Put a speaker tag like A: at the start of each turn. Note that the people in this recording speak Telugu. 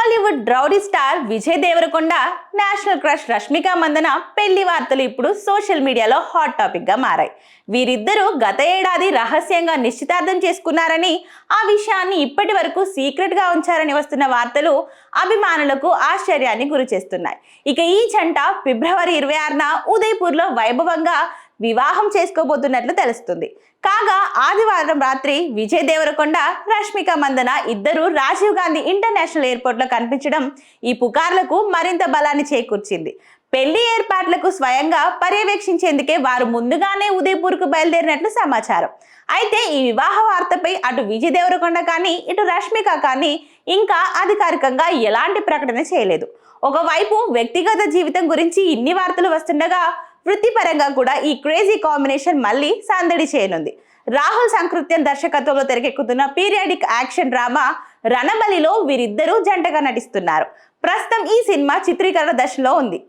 A: Tollywood rowdy star Vijay Deverakonda national crush Rashmika Mandanna పెళ్లి వార్తలు ఇప్పుడు సోషల్ మీడియాలో హాట్ టాపిక్ గా మారాయి. వీరిద్దరూ గత ఏడాది రహస్యంగా నిశ్చితార్థం చేసుకున్నారని, ఆ విషయాన్ని ఇప్పటి వరకు సీక్రెట్ గా ఉంచారని వస్తున్న వార్తలు అభిమానులకు ఆశ్చర్యాన్ని గురిచేస్తున్నాయి. ఇక ఈ జంట ఫిబ్రవరి 26న ఉదయపూర్లో వైభవంగా వివాహం చేసుకోబోతున్నట్లు తెలుస్తుంది. కాగా ఆదివారం రాత్రి విజయ్ దేవరకొండ, రష్మిక మందన ఇద్దరు రాజీవ్ గాంధీ ఇంటర్నేషనల్ ఎయిర్పోర్ట్ లో కనిపించడం ఈ పుకార్లకు మరింత బలాన్ని చేకూర్చింది. పెళ్లి ఏర్పాట్లకు స్వయంగా పర్యవేక్షించేందుకే వారు ముందుగానే ఉదయపూర్కు బయలుదేరినట్లు సమాచారం. అయితే ఈ వివాహ వార్తపై అటు విజయ్ దేవరకొండ కానీ ఇటు రష్మిక కానీ ఇంకా అధికారికంగా ఎలాంటి ప్రకటన చేయలేదు. ఒకవైపు వ్యక్తిగత జీవితం గురించి ఇన్ని వార్తలు వస్తుండగా, వృత్తిపరంగా కూడా ఈ క్రేజీ కాంబినేషన్ మళ్ళీ సందడి చేయనుంది. రాహుల్ సంకృత్యం దర్శకత్వంలో తెరకెక్కుతున్న పీరియాడిక్ యాక్షన్ డ్రామా రణబలిలో వీరిద్దరూ జంటగా నటిస్తున్నారు. ప్రస్తుతం ఈ సినిమా చిత్రీకరణ దశలో ఉంది.